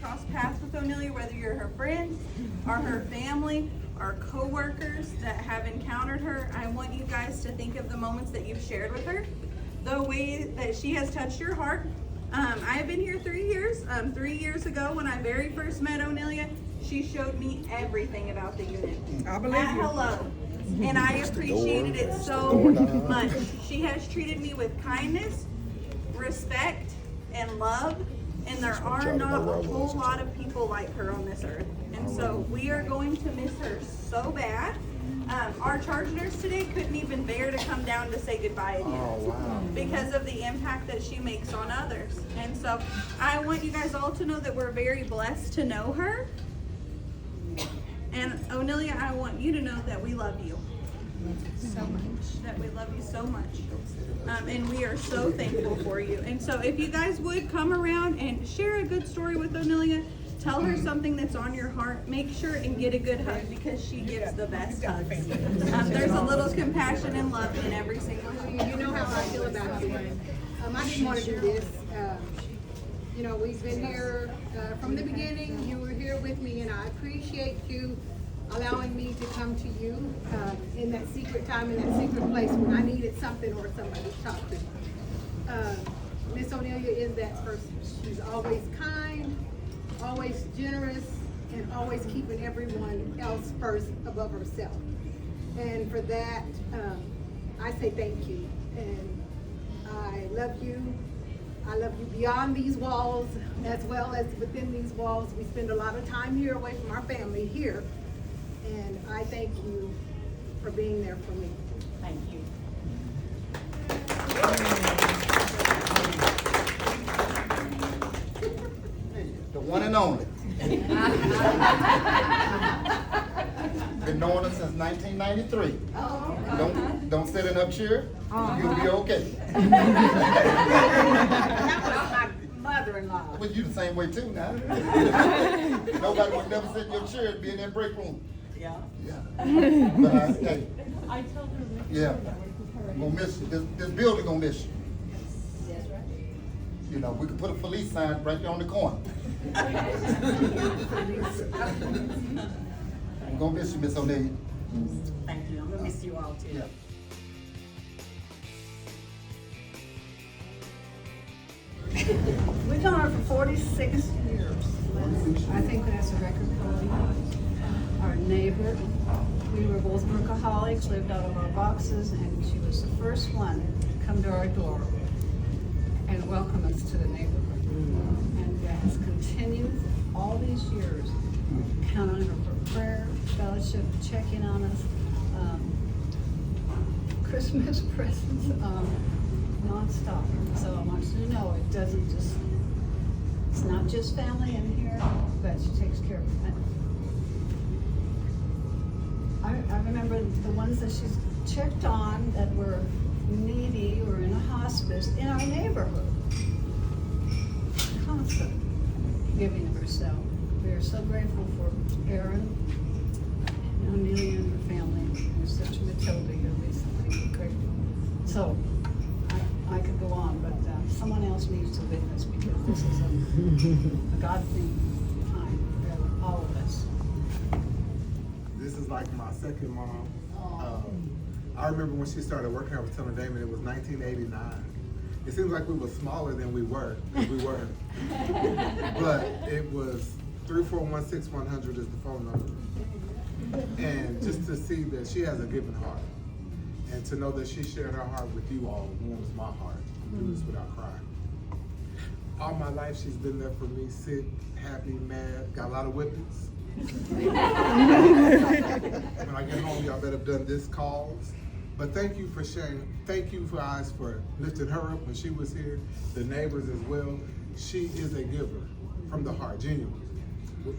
cross paths with Onelia, whether you're her friends or her family or co-workers that have encountered her, I want you guys to think of the moments that you've shared with her, the way that she has touched your heart. I've been here 3 years. 3 years ago, when I very first met Onelia, she showed me everything about the unit. I believe you. Hello. And I appreciated it so much. She has treated me with kindness, respect, and love. And there are not a whole lot of people like her on this earth. And so we are going to miss her so bad. Our charge nurse today couldn't even bear to come down to say goodbye again because of the impact that she makes on others. And so I want you guys all to know that we're very blessed to know her. And Onelia, I want you to know that we love you so much, that we love you so much. And we are so thankful for you. And so if you guys would come around and share a good story with Onelia, tell her something that's on your heart, make sure and get a good hug because she gives the best hugs. There's a little compassion and love in every single hug. You know how I feel about you. I didn't want to do this. You know, we've been here from the beginning. You were here with me, and I appreciate you allowing me to come to you in that secret time, in that secret place when I needed something or somebody to talk to. Miss Onelia is that person. She's always kind, always generous, and always keeping everyone else first above herself. And for that, I say thank you. And I love you. I love you beyond these walls as well as within these walls. We spend a lot of time here away from our family here. And I thank you for being there for me. Thank you. The one and only. Been knowing her since 1993. Don't sit in her chair. You'll be okay. That was my mother-in-law. Well, you the same way too now. Nobody would never sit in your chair and be in that break room. Yeah. Yeah. But hey, I told her. Yeah. I'm gonna miss you. This building gonna miss you. That's right. You know, we could put a police sign right there on the corner. I'm gonna miss you, Miss Onelia. Thank you. I'm gonna miss you all too. Yeah. We've known her for 46 years. I think that's a record for our neighbor. We were both workaholics, lived out of our boxes, and she was the first one to come to our door and welcome us to the neighborhood. And that has continued all these years. Count on her for prayer, fellowship, checking on us, Christmas presents, nonstop. So I want you to know it's not just family in here, but she takes care of it. I remember the ones that she's checked on that were needy or in a hospice in our neighborhood. Constant giving of herself. We are so grateful for Erin and Onelia and her family. There's such Matilda here recently. We're grateful. So I could go on, but someone else needs to witness because this is a God-thing time for all of us. This is like my second mom. I remember when she started working here with Tiller Damon, it was 1989. It seems like we were smaller than we were, but it was 3416100 is the phone number. And just to see that she has a giving heart, and to know that she shared her heart with you all warms my heart. I do this without crying. All my life she's been there for me, sick, happy, mad, got a lot of whippings. When I get home, y'all better have done this calls. But thank you for sharing. Thank you guys for lifting her up when she was here. The neighbors as well. She is a giver from the heart, genuine,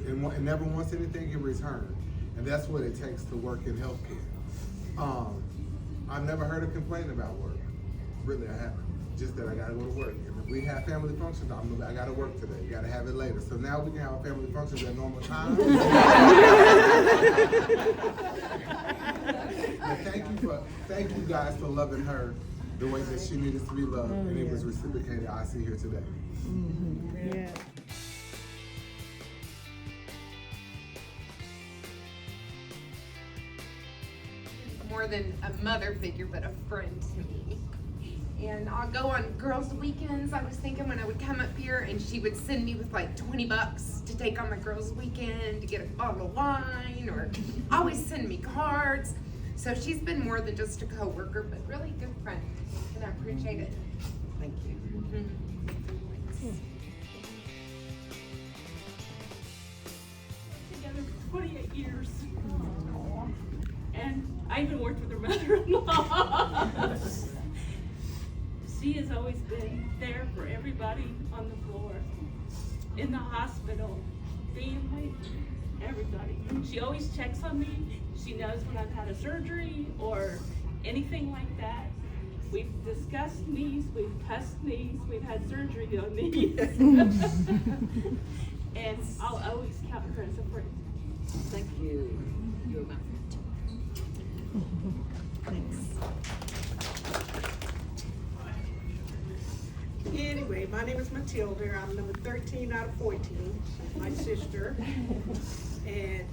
and never wants anything in return. And that's what it takes to work in healthcare. I've never heard her complain about work. Really, I haven't. Just that I gotta go to work. And if we have family functions, I gotta work today. You gotta have it later. So now we can have our family functions at normal time. But thank you guys for loving her the way that she needed to be loved, and it was reciprocated. I see here today. Yeah. more than a mother figure, but a friend to me. And I'll go on girls' weekends. I was thinking when I would come up here and she would send me with like $20 to take on my girls' weekend to get a bottle of wine, or always send me cards. So she's been more than just a coworker, but really good friend, and I appreciate it. Thank you. Together for 28 years. And I even worked with her mother-in-law. She has always been there for everybody on the floor, in the hospital, family, everybody. She always checks on me. She knows when I've had a surgery or anything like that. We've discussed knees, we've cussed knees, we've had surgery on knees. And I'll always count her as a friend. Thank you. You're welcome. Thanks. Anyway, my name is Matilda. I'm number 13 out of 14, my sister. And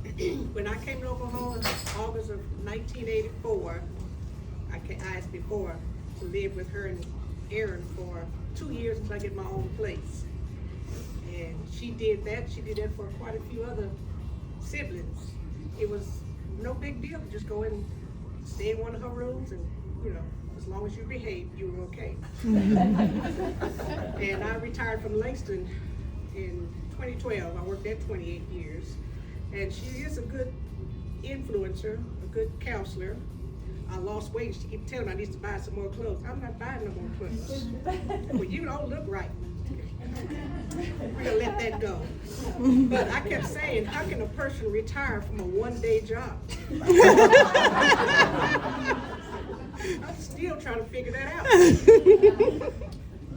when I came to Oklahoma in August of 1984, I asked before to live with her and Aaron for 2 years until I get my own place. And she did that. She did that for quite a few other siblings. It was no big deal to just go in and stay in one of her rooms, and you know, as long as you behaved, you were okay. And I retired from Langston in 2012. I worked there 28 years. And she is a good influencer, a good counselor. I lost weight. She keep telling me I need to buy some more clothes. I'm not buying no more clothes. Well, you don't look right. We're gonna let that go. But I kept saying, how can a person retire from a one-day job? I'm still trying to figure that out.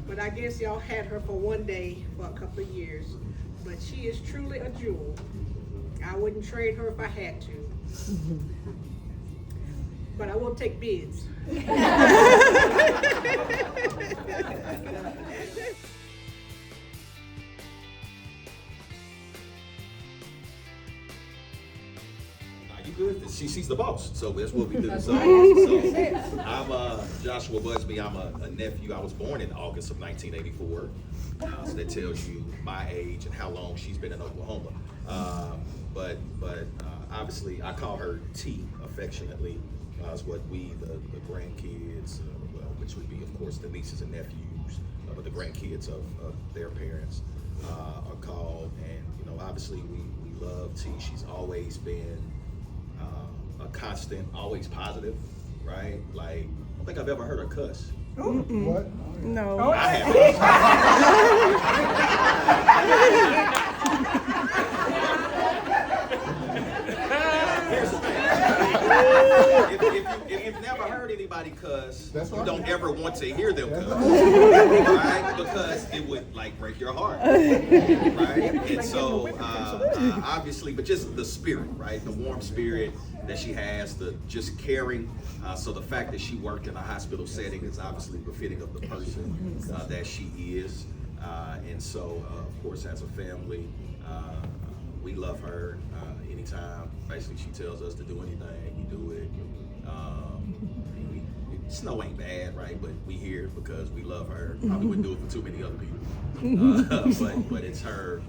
But I guess y'all had her for one day for a couple of years. But she is truly a jewel. I wouldn't trade her if I had to. But I will take bids. You good? She's the boss, so that's what we do. So I'm Joshua Busby. I'm a nephew. I was born in August of 1984. So that tells you my age and how long she's been in Oklahoma. But obviously, I call her T affectionately. Is what we, the grandkids, which would be, of course, the nieces and nephews, but the grandkids of their parents are called. And you know, obviously, we love T. She's always been a constant, always positive, right? Like, I don't think I've ever heard her cuss. What? No. I Here's the thing. If you've never heard anybody cuss, That's you right. don't ever want to hear them cuss, right? Because it would like break your heart, right? And so obviously, but just the spirit, right? The warm spirit that she has, the just caring. So the fact that she worked in a hospital setting is obviously befitting of the person that she is. And so, of course, as a family, we love her. Anytime, basically, she tells us to do anything, we do it. Snow ain't bad, right? But we here because we love her. Probably wouldn't do it for too many other people. But it's her.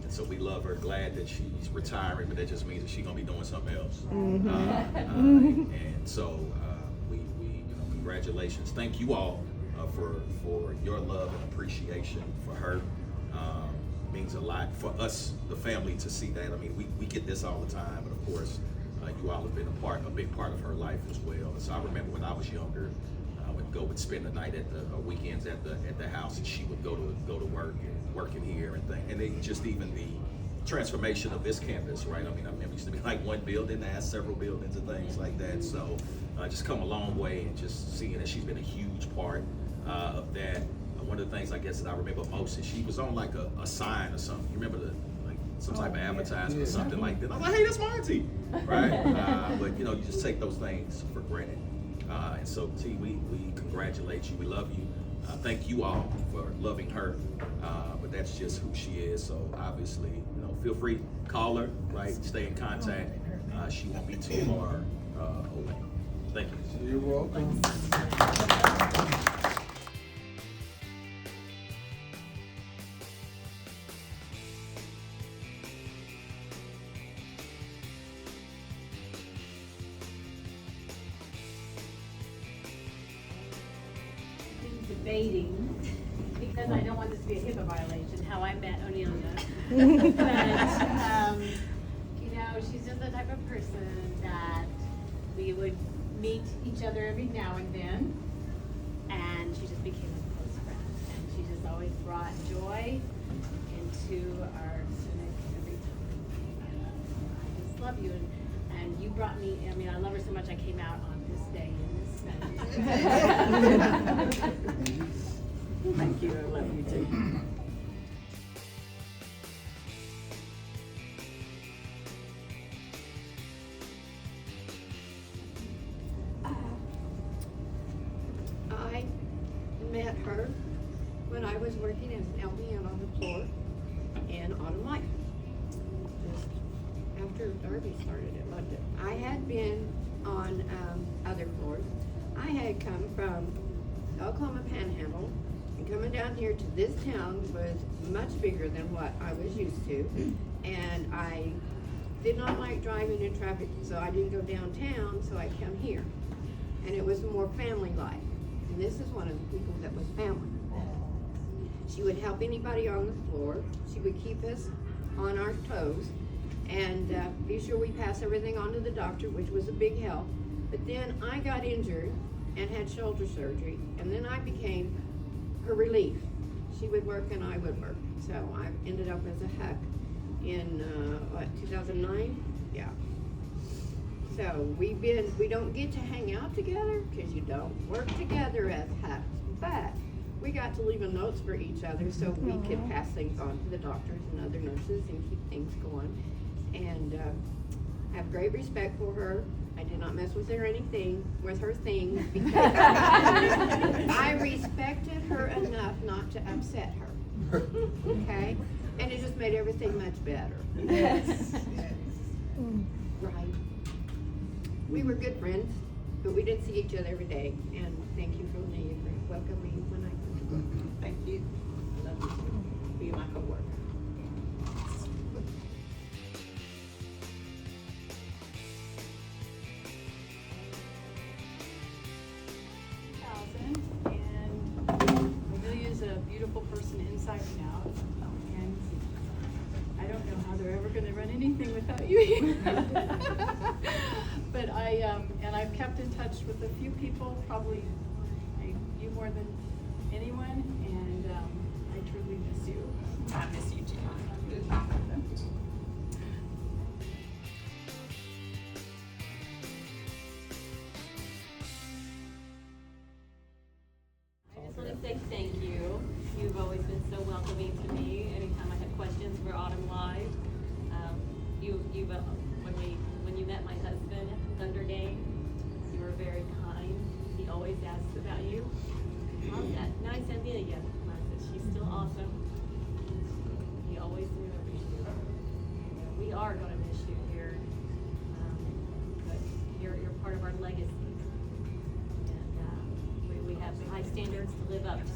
And so we love her. Glad that she's retiring, but that just means that she's gonna be doing something else. And so we congratulations. Thank you all for your love and appreciation for her. Means a lot for us, the family, to see that. I mean, we get this all the time, but of course, you all have been a big part of her life as well. And so I remember when I was younger, I would spend the night at the weekends at the house, and she would go to work and working here and things. And then just even the transformation of this campus, right? I mean, I remember it used to be like one building, now it's several buildings and things like that. So just come a long way, and just seeing that she's been a huge part of that. One of the things I guess that I remember most is she was on like a sign or something. You remember some type of advertisement or something like that. I'm like, hey, that's my auntie, right? But you know, you just take those things for granted. And so, T, we congratulate you. We love you. Thank you all for loving her. But that's just who she is. So obviously, you know, feel free, call her, right? Stay in contact. She won't be too far away. Thank you. You're welcome. Debating, because I don't want this to be a HIPAA violation, how I met Onelia. But, you know, she's just the type of person that we would meet each other every now and then, and she just became a close friend. And she just always brought joy into our clinic every time. And I just love you, and you brought me, I mean, I love her so much I came out on this day in this Thank you, I love you too. I met her when I was working as an LPN on the floor in Autumn Life. Just after Darby started at London. I had been on other floors. I had come from Oklahoma Panhandle, and coming down here to this town was much bigger than what I was used to. And I did not like driving in traffic, so I didn't go downtown, so I come here. And it was more family-like. And this is one of the people that was family. She would help anybody on the floor. She would keep us on our toes and be sure we pass everything on to the doctor, which was a big help. But then I got injured and had shoulder surgery, and then I became her relief. She would work and I would work. So I ended up as a HUC in 2009? Yeah. So we don't get to hang out together because you don't work together as HUCs, but we got to leave notes for each other so we could pass things on to the doctors and other nurses and keep things going. And have great respect for her. I did not mess with her anything, with her things, because I respected her enough not to upset her. Okay? And it just made everything much better. Yes. Right. We were good friends, but we didn't see each other every day. And thank you for welcoming me when I come. Thank you. I love you too. Be my coworker. And Amelia's a beautiful person inside and out. And I don't know how they're ever going to run anything without you. But I've kept in touch with a few people, probably you more than anyone, and I truly miss you. I miss you too. I just want to say thank you. You've always been so welcoming to me. Anytime I had questions for Autumn Live, when you met my husband at the Thunder game, you were very kind. He always asked about you. How's that? Nice Amelia. And I said she's still awesome. He always remembers you. We are going to miss you here, but you're part of our legacy. We have high standards to live up to.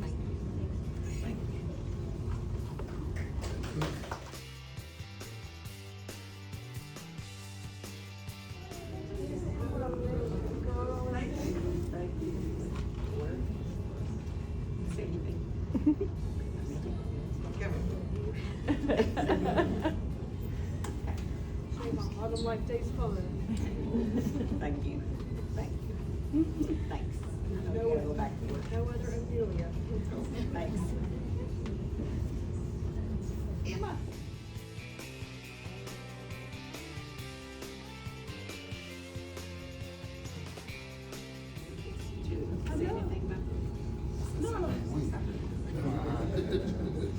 Thank you. Thank you. Autumn Life Days fun. Thank you. Thank you. Thanks. I know you gotta go back to work. No other Amelia. Thanks. Emma.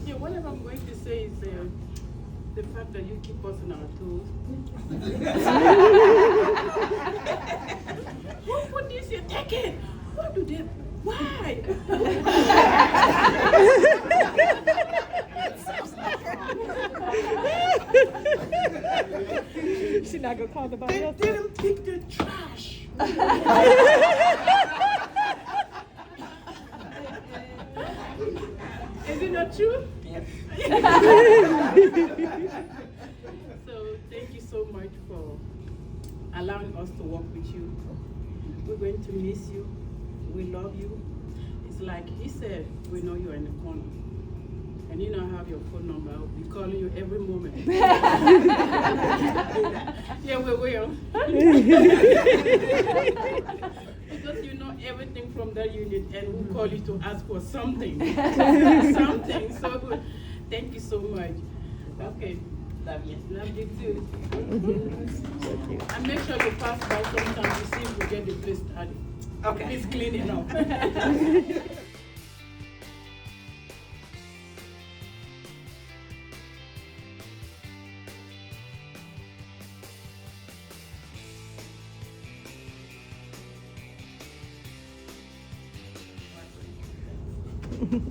Yeah, whatever I'm going to say is the fact that you keep us on our toes. Who put this here? Take it! What do they? Why? She's not gonna call the body They else. didn't pick the trash. Is it not true? Yes. So thank you so much for allowing us to work with you. We're going to miss you. We love you. It's like he said, we know you're in the corner. And you now have your phone number. I'll be calling you every moment. Yeah, we will. Because you know everything from that unit and we'll call you to ask for something. Something. So thank you so much. Okay. Love you. Love you too. And make sure you pass by sometime to see if we get the place started. Okay. Please clean it up.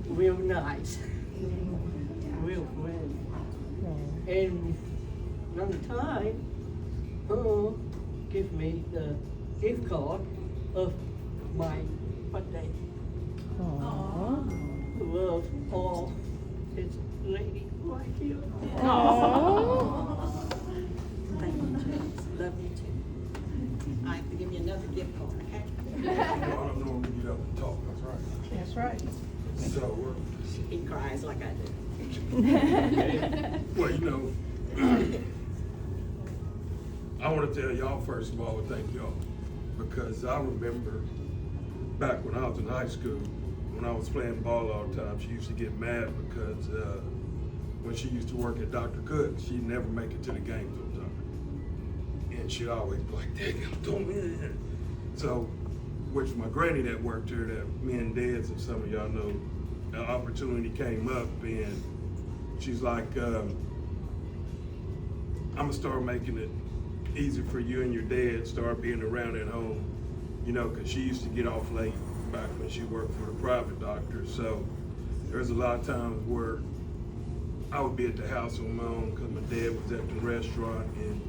Real nice. Real friend. And another time, give me the gift card of my birthday. Love all his lady right here. Thank you, James. Love you too. I have to give you another gift card, okay? I don't know when we get up and talk, that's right. That's right. So, He cries like I do. well, you know, I want to tell y'all first of all, thank y'all, because I remember back when I was in high school, when I was playing ball all the time, she used to get mad because when she used to work at Dr. Cook's, she'd never make it to the games on time. And she'd always be like, "Dang, don't me." So, which my granny that worked here, that me and Dad's and some of y'all know, the opportunity came up and she's like, I'm gonna start making it easy for you and your dad, start being around at home, you know, cause she used to get off late back when she worked for the private doctor. So there's a lot of times where I would be at the house on my own cause my dad was at the restaurant, and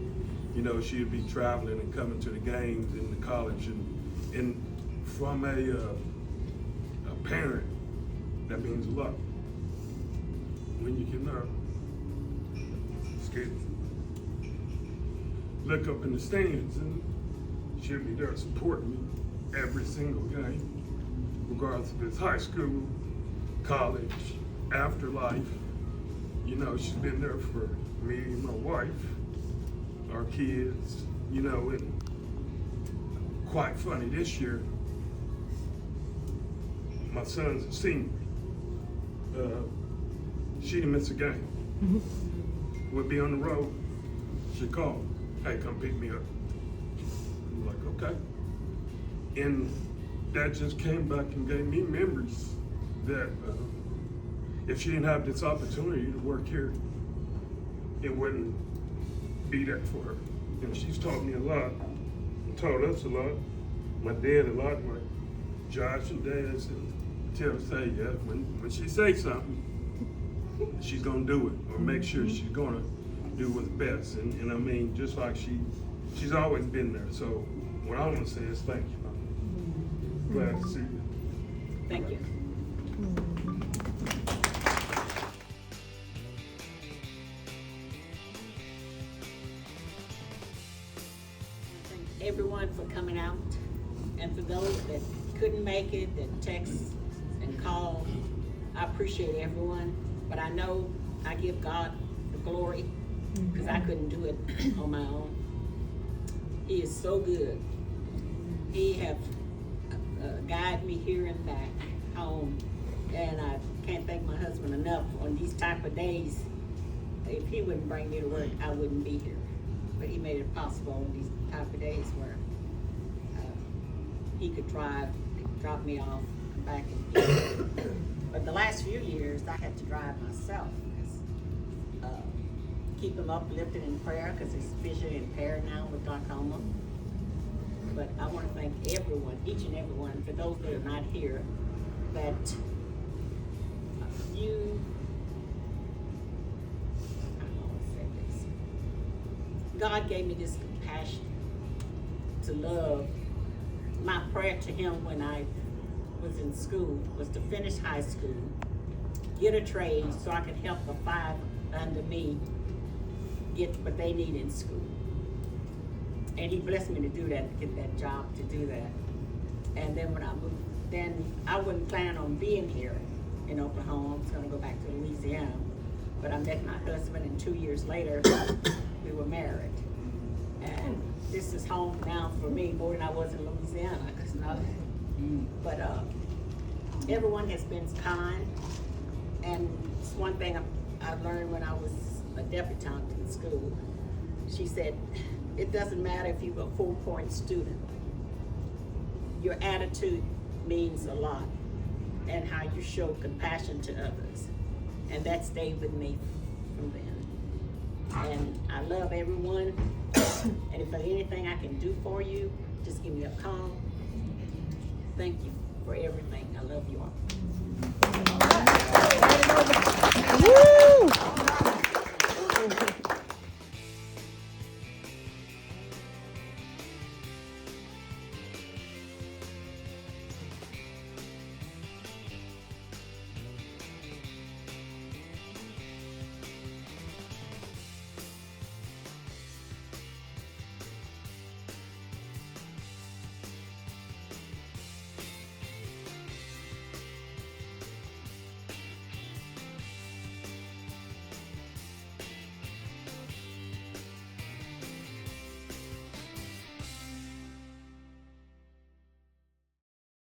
you know, she'd be traveling and coming to the games in the college, and from a parent, that means a lot. When you can look up in the stands and she'll be there supporting me every single game, regardless if it's high school, college, afterlife. You know, she's been there for me, my wife, our kids, you know, and quite funny this year, my son's a senior. She didn't miss a game. We'd be on the road. She'd call, "Hey, come pick me up." I'm like, okay. And that just came back and gave me memories that if she didn't have this opportunity to work here, it wouldn't be there for her. And she's taught me a lot, taught us a lot, my dad a lot, my Josh and Dad, and tell her, say, yeah, when she say something, she's gonna do it, or make sure she's gonna do what's best. And I mean, just like she's always been there. So what I want to say is thank you, Mom. Glad to see you. Thank you. Thank everyone for coming out, and for those that couldn't make it, that text and call. I appreciate everyone, but I know I give God the glory because I couldn't do it on my own. He is so good. He have guided me here and back home, and I can't thank my husband enough on these type of days. If he wouldn't bring me to work, I wouldn't be here. But he made it possible on these type of days where he could drive, drop me off, come back and get me. But the last few years, I had to drive myself. Keep him uplifted in prayer because he's visually impaired now with glaucoma. But I want to thank everyone, each and every one, for those that are not here, that you, I don't want to say this, God gave me this compassion to love prayer to him when I was in school was to finish high school, get a trade so I could help the 5 under me get what they need in school. And he blessed me to do that, to get that job, to do that. And then when I moved, then I wouldn't plan on being here in Oklahoma. I was gonna go back to Louisiana. But I met my husband, and 2 years later, we were married. And this is home now for me more than I was in Louisiana. But everyone has been kind. And it's one thing I learned when I was a debutante in school. She said, it doesn't matter if you're a 4-point student. Your attitude means a lot, and how you show compassion to others. And that stayed with me from then. And I love everyone. And if there's anything I can do for you, just give me a call. Thank you for everything. I love you all. Woo!